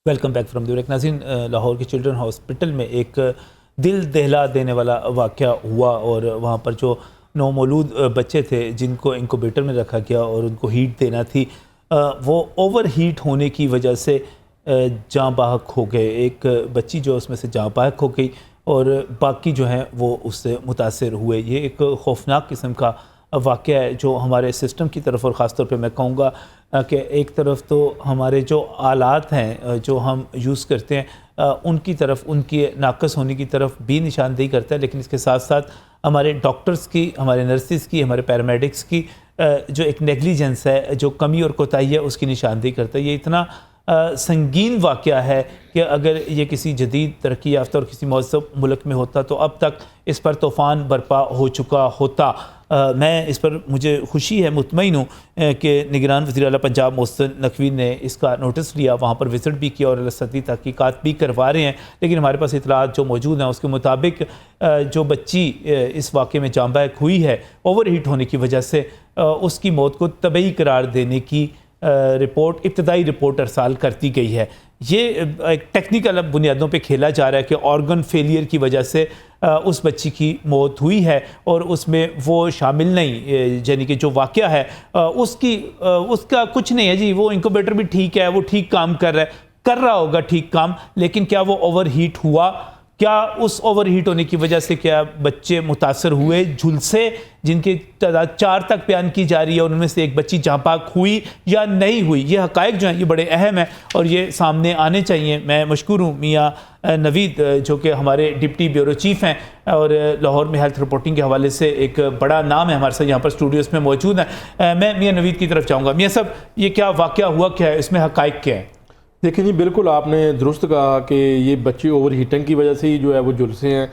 Welcome back from the break. नाज़रीन, लाहौर के children hospital में एक दिल दहला देने वाला वाक़या हुआ और वहाँ पर जो नौमौलूद बच्चे थे जिनको इंक्यूबेटर में रखा गया और उनको हीट देना थी, वो ओवर हीट होने की वजह से जाँ बहक हो गए। एक बच्ची जो उसमें से जाँ बहक हो गई और बाकी जो हैं वो उससे मुतासर हुए। ये एक खौफनाक किस्म का वाक़या है जो हमारे सिस्टम की तरफ और ख़ास तौर पे मैं कहूँगा कि एक तरफ तो हमारे जो आलात हैं जो हम यूज़ करते हैं उनकी तरफ, उनकी नाक़स होने की तरफ भी निशानदेही करता है, लेकिन इसके साथ साथ हमारे डॉक्टर्स की, हमारे नर्सिस की, हमारे पैरामेडिक्स की जो एक नेगलिजेंस है, जो कमी और कोताही है, उसकी निशानदेही करता है। ये इतना संगीन वाक़या है कि अगर ये किसी जदीद तरक्की याफ्ता और किसी मौजूद मुल्क में होता तो अब तक इस पर तूफ़ान बर्पा हो चुका होता। मैं इस पर मुझे खुशी है, मुतमईन हूँ कि निगरान वज़ीर आला पंजाब मोहसिन नकवी ने इसका नोटिस लिया, वहाँ पर विज़िट भी किया और सतही तहकीकात भी करवा रहे हैं। लेकिन हमारे पास इतलात जो मौजूद हैं उसके मुताबिक जो बच्ची इस वाक़े में जाँ बहक हुई है ओवर हीट होने की वजह से, उसकी मौत को तबई करार देने की रिपोर्ट, इब्तदाई रिपोर्ट अरसाल करती गई है। ये एक टेक्निकल बुनियादों पे खेला जा रहा है कि ऑर्गन फेलियर की वजह से उस बच्ची की मौत हुई है और उसमें वो शामिल नहीं, यानी कि जो वाक़या है उसका कुछ नहीं है जी। वो इंक्यूबेटर भी ठीक है, वो ठीक काम कर रहा होगा ठीक काम, लेकिन क्या वो ओवर हीट हुआ? क्या उस ओवर हीट होने की वजह से क्या बच्चे मुतासर हुए, झुलसे, जिनकी तादाद 4 तक बयान की जा रही है और उनमें से एक बच्ची जाँ बहक हुई या नहीं हुई? ये हक़ाइक़ जो हैं ये बड़े अहम हैं और ये सामने आने चाहिए। मैं मशकूर हूँ मियाँ नवीद जो कि हमारे डिप्टी ब्यूरो चीफ़ हैं और लाहौर में हेल्थ रिपोर्टिंग के हवाले से एक बड़ा नाम है, हमारे साथ यहाँ पर स्टूडियोज़ में मौजूद हैं। मैं मियाँ नवीद की तरफ चाहूँगा। मियाँ साहब, ये क्या वाक़या हुआ, क्या है इसमें, हक़ाइक़ क्या है? देखिए जी, बिल्कुल आपने दुरुस्त कहा कि ये बच्चे ओवर हीटिंग की वजह से ही जो है वो झुलसे हैं,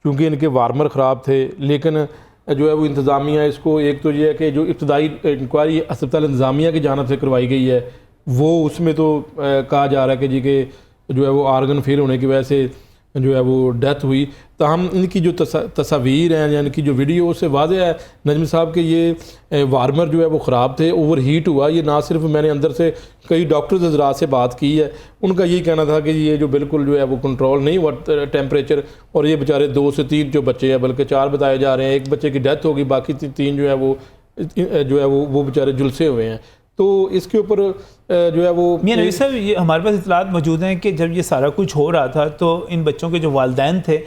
क्योंकि इनके वार्मर ख़राब थे। लेकिन जो है वो इंतज़ामिया, इसको एक तो ये है कि जो इब्तदाई इंक्वायरी अस्पताल इंतज़ामिया की जानिब से करवाई गई है वो उसमें तो कहा जा रहा है कि जी के जो है वो आर्गन फेल होने की वजह से जो है वो डेथ हुई। ताहम इनकी जो तस्वीर हैं या इनकी जो वीडियो, उससे वाज़ेह है नजम साहब के ये वार्मर जो है वो ख़राब थे, ओवर हीट हुआ। ये ना सिर्फ मैंने अंदर से कई डॉक्टर्स हज़रात से बात की है, उनका यही कहना था कि ये जो बिल्कुल जो है वो कंट्रोल नहीं हुआ टेम्परेचर, और ये बेचारे 2 से 3 जो बच्चे हैं, बल्कि 4 बताए जा रहे हैं, एक बच्चे की डेथ होगी, बाकी 3 जो है वो बेचारे झुलसे हुए हैं। तो इसके ऊपर जो है वो मियां नवीद साहब, ये हमारे पास इतलात मौजूद हैं कि जब ये सारा कुछ हो रहा था तो इन बच्चों के जो वालिदैन थे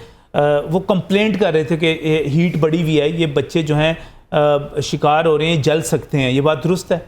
वो कंप्लेंट कर रहे थे कि हीट बढ़ी हुई है, ये बच्चे जो हैं शिकार हो रहे हैं, जल सकते हैं। ये बात दुरुस्त है?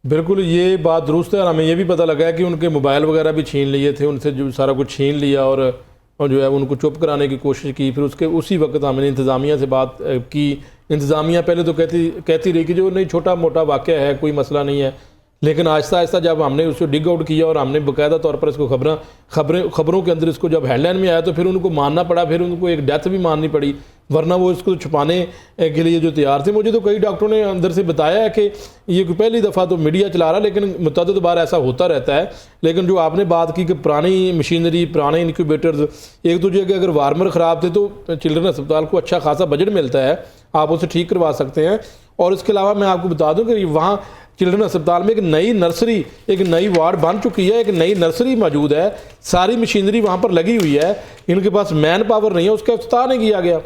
बिल्कुल ये बात दुरुस्त है। और हमें ये भी पता लगा है कि उनके मोबाइल वगैरह भी छीन लिए थे, उनसे जो सारा कुछ छीन लिया और जो है उनको चुप कराने की कोशिश की। फिर उसी वक्त हमने इंतज़ामिया से बात की। इंतज़ामिया पहले तो कहती रही कि जो नहीं, छोटा मोटा वाक़या है, कोई मसला नहीं है। लेकिन आहिस्ता आहिस्ता जब हमने उसको डिग आउट किया और हमने बाकायदा तौर पर इसको खबरों के अंदर इसको जब हेडलाइन में आया तो फिर उनको मानना पड़ा, फिर उनको एक डेथ भी माननी पड़ी, वरना वो इसको छुपाने के लिए जो तैयार थे। मुझे तो कई डॉक्टरों ने अंदर से बताया है कि ये पहली दफ़ा तो मीडिया चला रहा, लेकिन मुतअद्दिद बार ऐसा होता रहता है। लेकिन जो आपने बात की कि पुरानी मशीनरी, पुराने इंक्यूबेटर्स, एक तो कि अगर वार्मर ख़राब थे तो चिल्ड्रन अस्पताल को अच्छा खासा बजट मिलता है, आप उसे ठीक करवा सकते हैं। और इसके अलावा मैं आपको बता दूं कि वहाँ चिल्ड्रन अस्पताल में एक नई नर्सरी, एक नई वार्ड बन चुकी है, एक नई नर्सरी मौजूद है, सारी मशीनरी वहाँ पर लगी हुई है। इनके पास मैन पावर नहीं है, उसका इफ्तिताह नहीं किया गया,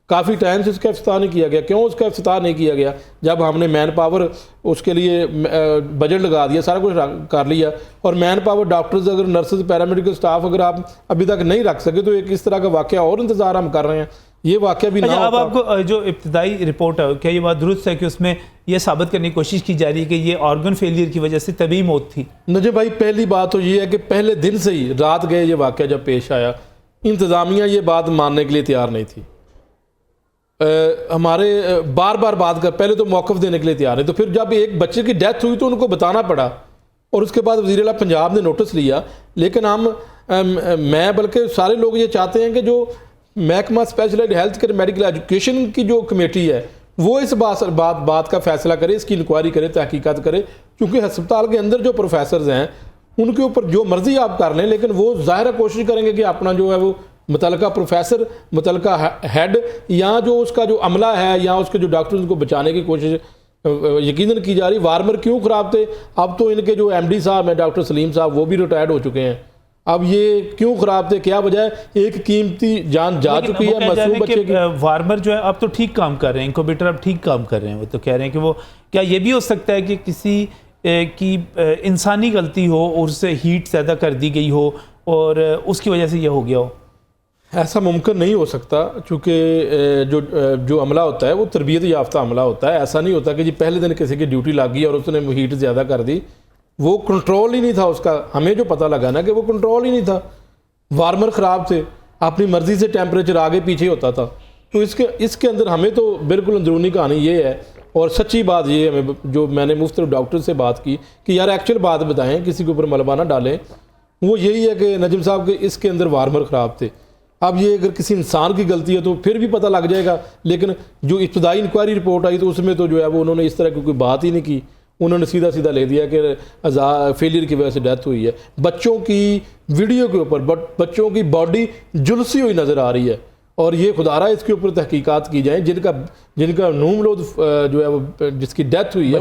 काफ़ी टाइम से उसका इफ्तिताह नहीं किया गया। क्यों उसका इफ्तिताह नहीं किया गया? जब हमने मैन पावर उसके लिए बजट लगा दिया, सारा कुछ कर लिया, और मैन पावर डॉक्टर्स, अगर नर्सेज, पैरामेडिकल स्टाफ अगर आप अभी तक नहीं रख सके तो एक इस तरह का वाक़या और इंतज़ार हम कर रहे हैं। ये वाक़या भी ना। अब आपको जो इब्तदाई रिपोर्ट है, क्या ये बात दुरुस्त है कि उसमें यह साबित करने की कोशिश की जा रही है कि ये ऑर्गन फेलियर की वजह से तभी मौत थी? नजर भाई, पहली बात तो ये है कि पहले दिन से ही, रात गए ये वाक़या जब पेश आया, इंतज़ामिया ये बात मानने के लिए तैयार नहीं थी। हमारे बार बार बात कर, पहले तो मौक़िफ़ देने के लिए तैयार नहीं, तो फिर जब एक बच्चे की डेथ हुई तो उनको बताना पड़ा, और उसके बाद वज़ीर आला पंजाब ने नोटिस लिया। लेकिन मैं बल्कि सारे लोग ये चाहते हैं कि जो महकमा specialized health care medical education की जो कमेटी है वो इस बात का फैसला करे, इसकी इंक्वायरी करे, तहकीकात करे, क्योंकि अस्पताल के अंदर जो प्रोफेसर्स हैं उनके ऊपर जो मर्जी आप कर लें, लेकिन वो ज़ाहिर कोशिश करेंगे कि अपना जो है वो मुतलका प्रोफेसर, मुतलका हेड, या जो उसका जो अमला है या उसके जो डॉक्टर्स को बचाने की कोशिश यकीनन की जा रही। वार्मर क्यों ख़राब थे? अब तो इनके जो MD साहब हैं, डॉक्टर सलीम साहब, वो भी रिटायर्ड हो चुके हैं, अब ये क्यों ख़राब थे, क्या वजह है? एक कीमती जान जा चुकी है मासूम बच्चे की। वार्मर जो है अब तो ठीक काम कर रहे हैं, इंक्यूबेटर अब ठीक काम कर रहे हैं। वो तो कह रहे हैं कि वो क्या ये भी हो सकता है कि किसी की इंसानी गलती हो और उससे हीट ज़्यादा कर दी गई हो और उसकी वजह से ये हो गया हो? ऐसा मुमकिन नहीं हो सकता, चूँकि जो अमला होता है वो तरबियत याफ्ता अमला होता है। ऐसा नहीं होता कि जी पहले दिन किसी की ड्यूटी लग गई और उसने हीट ज़्यादा कर दी। वो कंट्रोल ही नहीं था उसका। हमें जो पता लगा ना कि वो कंट्रोल ही नहीं था, वार्मर ख़राब थे, अपनी मर्ज़ी से टेम्परेचर आगे पीछे होता था। तो इसके अंदर हमें तो बिल्कुल अंदरूनी कहानी ये है। और सच्ची बात ये हमें, जो मैंने मुख्तलिफ डॉक्टर से बात की कि यार एक्चुअल बात बताएं, किसी के ऊपर मलबा ना डालें, वो यही है कि नजम साहब के इसके अंदर वार्मर ख़राब थे। अब ये अगर किसी इंसान की गलती है तो फिर भी पता लग जाएगा, लेकिन जो इब्तदाई इंक्वायरी रिपोर्ट आई तो उसमें तो जो है वो उन्होंने इस तरह की कोई बात ही नहीं की। उन्होंने सीधा सीधा ले दिया कि फेलियर की वजह से डेथ हुई है। बच्चों की वीडियो के ऊपर बच्चों की बॉडी झुलसी हुई नज़र आ रही है, और ये खुदारा इसके ऊपर तहकीकात की जाए। जिनका नूमलोद जो है वो जिसकी डेथ हुई है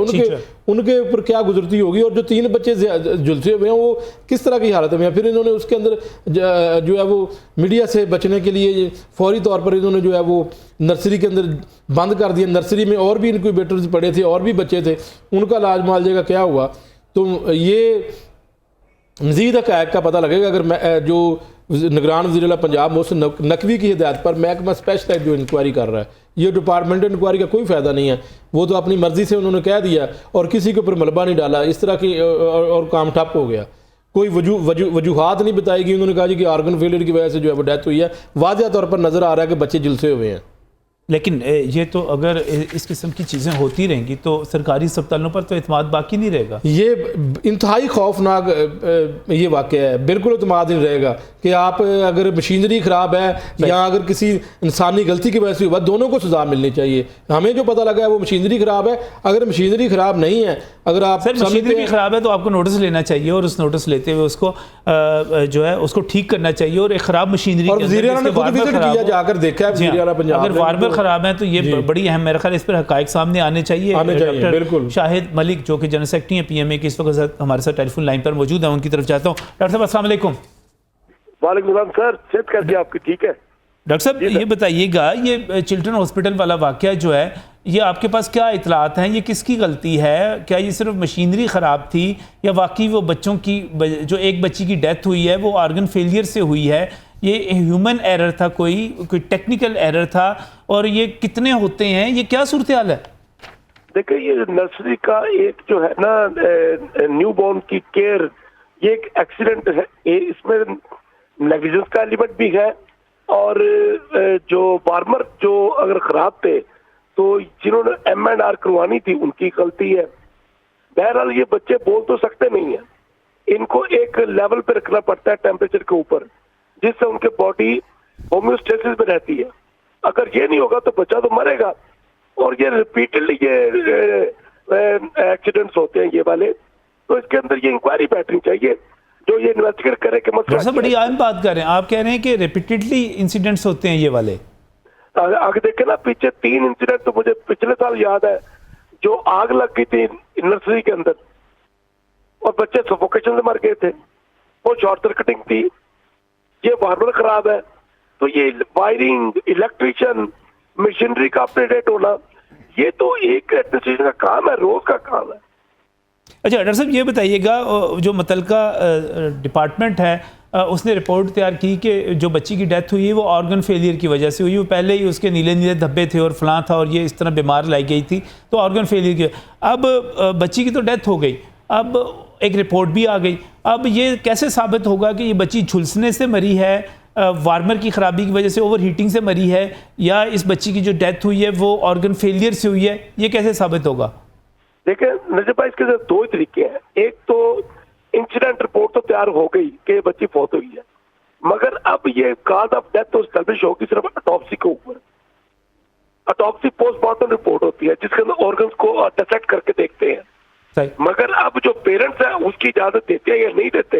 उनके ऊपर क्या गुजरती होगी, और जो 3 बच्चे झुलसे हुए हैं वो किस तरह की हालत में है। फिर इन्होंने उसके अंदर जो है वो मीडिया से बचने के लिए फौरी तौर पर इन्होंने जो है वो नर्सरी के अंदर बंद कर दिया। नर्सरी में और भी इनक्यूबेटर्स पड़े थे और भी बच्चे थे, उनका इलाज मुआवजे का क्या हुआ। तो ये मज़ीद हक़ाइक़ का पता लगेगा अगर मैं जो निगरान वज़ीर पंजाब मोहसिन नकवी की हिदायत पर महकमा स्पेशल जो इंक्वायरी कर रहा है, ये डिपार्टमेंटल इंक्वायरी का कोई फ़ायदा नहीं है। वो तो अपनी मर्ज़ी से उन्होंने कह दिया और किसी के ऊपर मलबा नहीं डाला, इस तरह की और काम ठप हो गया। कोई वजूहात नहीं बताई गई। उन्होंने कहा जी कि आर्गन फेलियर की वजह से जो है वो डेथ हुई है। वाज़ह तौर पर नज़र आ रहा है कि बच्चे झुलसे हुए हैं। लेकिन ये तो अगर इस किस्म की चीज़ें होती रहेंगी तो सरकारी अस्पतालों पर तो एतमाद बाकी नहीं रहेगा। ये इंतहाई खौफनाक ये वाक़या है। बिल्कुल एतमाद नहीं रहेगा कि आप अगर मशीनरी ख़राब है या अगर किसी इंसानी गलती की वजह से हुआ, दोनों को सज़ा मिलनी चाहिए। हमें जो पता लगा है वो मशीनरी ख़राब है। अगर मशीनरी ख़राब नहीं है, अगर आप सर मशीनरी भी ख़राब है तो आपको नोटिस लेना चाहिए और उस नोटिस लेते हुए उसको जो है उसको ठीक करना चाहिए। और एक ख़राब मशीनरी जाकर देखा है, अगर वार्मर ख़राब है तो ये बड़ी अहम, मेरा ख्याल इस पर हक़ाइक़ सामने आने चाहिए। बिल्कुल। शाहिद मलिक जो कि जनरल सेक्रेटरी हैं PMA के, इस वक्त हमारे साथ टेलीफोन लाइन पर मौजूद है, उनकी तरफ जाता हूँ। डॉक्टर साहब अस्सलाम वालेकुम। वालेकुम सलाम सर, सेहत कैसी है आपकी? ठीक है डॉक्टर साहब, ये बताइएगा, ये चिल्ड्रन हॉस्पिटल वाला वाक़या जो है, ये आपके पास क्या इतलात हैं? ये किसकी गलती है? क्या ये सिर्फ मशीनरी ख़राब थी या वाकई वो बच्चों की जो एक बच्ची की डेथ हुई है वो आर्गन फेलियर से हुई है? ये ह्यूमन एरर था, कोई टेक्निकल एरर था? और ये कितने होते हैं? ये क्या सूरत हाल है? देखिए, ये नर्सरी का एक जो है ना न्यू बॉर्न की केयर, ये एक एक्सीडेंट है। इसमें नेग्लिजेंस का एलिमेंट भी है और जो वार्मर जो अगर ख़राब थे तो जिन्होंने M&R करवानी थी उनकी गलती है। बहरहाल ये बच्चे बोल तो सकते नहीं है, इनको एक लेवल पे रखना पड़ता है टेम्परेचर के ऊपर, जिससे उनके बॉडी होम्योस्टेसिस में रहती है। अगर ये नहीं होगा तो बच्चा तो मरेगा। और ये रिपीटेडली ये एक्सीडेंट्स होते हैं ये वाले, तो इसके अंदर ये इंक्वायरी बैठनी चाहिए जो ये इन्वेस्टिगेट करे कि मसला। सब बड़ी अहम बात कर रहे हैं, आप कह रहे हैं कि रिपीटेडली इंसिडेंट्स होते हैं ये वाले। आगे देखे ना, पीछे 3 इंसिडेंट तो मुझे पिछले साल याद है, जो आग लग गई थी नर्सरी के अंदर और बच्चे सफोकेशन से मर गए थे। वो शॉर्ट सर्किटिंग थी, ये वार्मर खराब है। तो ये वायरिंग, इलेक्ट्रिशियन, मशीनरी का अपडेट होना, ये तो एक एडमिनिस्ट्रेशन का काम है, रोज का काम है। अच्छा डॉक्टर साहब, ये बताइएगा, जो मुतलका डिपार्टमेंट है उसने रिपोर्ट तैयार की कि जो बच्ची की डेथ हुई है वो ऑर्गन फेलियर की वजह से हुई। वो पहले ही उसके नीले नीले धब्बे थे और फलां था और ये इस तरह बीमार लाई गई थी, तो ऑर्गन फेलियर की। अब बच्ची की तो डेथ हो गई, अब एक रिपोर्ट भी आ गई। अब ये कैसे साबित होगा कि ये बच्ची झुलसने से मरी है, वार्मर की ख़राबी की वजह से ओवर हीटिंग से मरी है, या इस बच्ची की जो डेथ हुई है वो ऑर्गन फेलियर से हुई है? ये कैसे साबित होगा? देखिए नजर भाई, इसके 2 तरीके हैं। एक तो इंसिडेंट रिपोर्ट तो तैयार हो गई कि ये बच्ची फौत हुई है, मगर अब ये काज ऑफ डेथ तो एस्टैब्लिश होगी सिर्फ ऑटोप्सी के ऊपर। ऑटोप्सी पोस्टमार्टम रिपोर्ट होती है जिसके अंदर ऑर्गन्स को डिसेक्ट करके देखते हैं। मगर अब जो पेरेंट्स हैं उसकी इजाजत देते हैं या नहीं देते,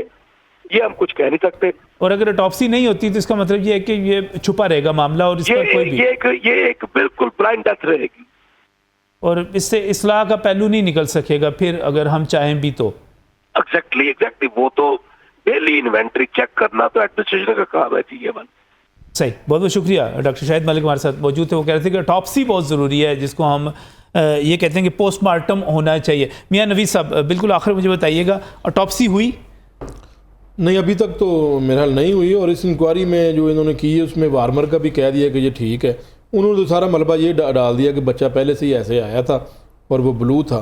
ये हम कुछ कह नहीं सकते। और अगर ऑटोप्सी नहीं होती तो इसका मतलब ये है कि ये छुपा रहेगा मामला और इसका कोई भी ये एक बिल्कुल ब्लाइंड डेथ रहेगी और इससे इस्लाह का पहलू नहीं निकल सकेगा फिर, अगर हम चाहें भी तो। एग्जैक्टली वो तो डेली इन्वेंट्री चेक करना तो एडमिनिस्ट्रेशन का काम है जी। ये बात सही, बहुत बहुत शुक्रिया। डॉक्टर शाहिद मलिक हमारे साथ मौजूद थे। वो कह रहे थे कि ऑटोप्सी बहुत ज़रूरी है, जिसको हम ये कहते हैं कि पोस्टमार्टम होना चाहिए। मियाँ नवीद साहब, बिल्कुल आखिर मुझे बताइएगा, ऑटोप्सी हुई? नहीं, अभी तक तो मेरा ख्याल नहीं हुई। और इस इंक्वायरी में जो इन्होंने की है उसमें वार्मर का भी कह दिया कि ये ठीक है। उन्होंने तो सारा मलबा ये डाल दिया कि बच्चा पहले से ही ऐसे आया था और वो ब्लू था।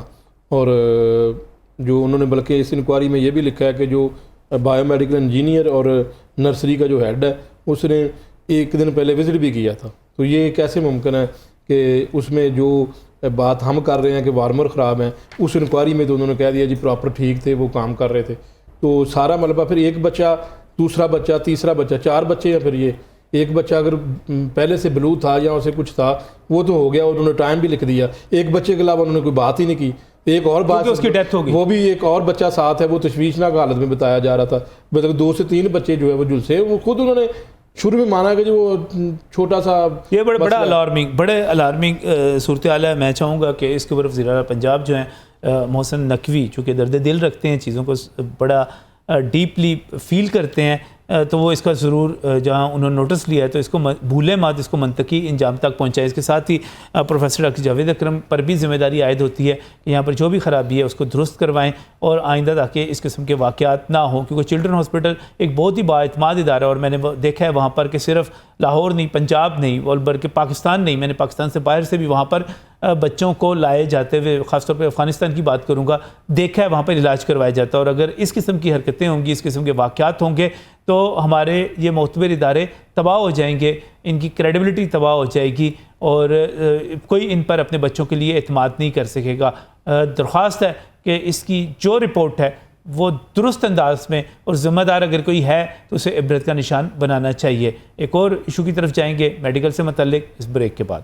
और जो उन्होंने बल्कि इस इंक्वायरी में ये भी लिखा है कि जो बायोमेडिकल इंजीनियर और नर्सरी का जो हेड है उसने एक दिन पहले विजिट भी किया था। तो ये कैसे मुमकिन है कि उसमें जो बात हम कर रहे हैं कि वार्मर ख़राब हैं, उस इंक्वायरी में तो उन्होंने कह दिया जी प्रॉपर ठीक थे, वो काम कर रहे थे। तो सारा मलबा फिर एक बच्चा, दूसरा बच्चा, तीसरा बच्चा, 4 बच्चे हैं। फिर ये एक बच्चा अगर पहले से ब्लू था या उसे कुछ था वो तो हो गया, और उन्होंने टाइम भी लिख दिया। एक बच्चे के अलावा उन्होंने कोई बात ही नहीं की। एक और बात, उसकी डेथ हो गई, वो भी एक और बच्चा साथ है, वो तशवीशनाक हालत में बताया जा रहा था। मतलब 2 से 3 बच्चे जो है वो झुलसे, वो खुद उन्होंने शुरू में माना कि जो वो छोटा सा ये बड़ा अलार्मिंग सूरत हाल है। मैं चाहूँगा कि इसके ऊपर वज़ीर आला पंजाब जो हैं मोहसिन नकवी, चूँकि दर्द दिल रखते हैं, चीज़ों को बड़ा डीपली फील करते हैं, तो वो इसका ज़रूर जहाँ उन्होंने नोटिस लिया है तो इसको भूलें मत, इसको मंतकी इंजाम तक पहुँचाएं। इसके साथ ही प्रोफेसर डॉक्टर जावेद अकरम पर भी जिम्मेदारी आयद होती है कि यहाँ पर जो भी ख़राबी है उसको दुरुस्त करवाएं और आइंदा ताकि इस किस्म के वाक़यात ना हों। क्योंकि चिल्ड्रन हॉस्पिटल एक बहुत ही बाएतमाद इदारा है और मैंने देखा है वहाँ पर कि सिर्फ लाहौर नहीं, पंजाब नहीं, और बल्कि पाकिस्तान नहीं, मैंने पाकिस्तान से बाहर से भी वहाँ पर बच्चों को लाए जाते हुए, ख़ासतौर पर अफ़गानिस्तान की बात करूँगा, देखा है वहाँ पर इलाज करवाया जाता है। और अगर इस किस्म की हरकतें होंगी, इस किस्म के वाक़यात होंगे तो हमारे ये मोतबर इदारे तबाह हो जाएंगे, इनकी क्रेडिबिलिटी तबाह हो जाएगी और कोई इन पर अपने बच्चों के लिए एतमाद नहीं कर सकेगा। दरख्वास्त है कि इसकी जो रिपोर्ट है वो दुरुस्त अंदाज में, और ज़िम्मेदार अगर कोई है तो उसे इबरत का निशान बनाना चाहिए। एक और इशू की तरफ जाएंगे मेडिकल से मुतल्लिक इस ब्रेक के बाद।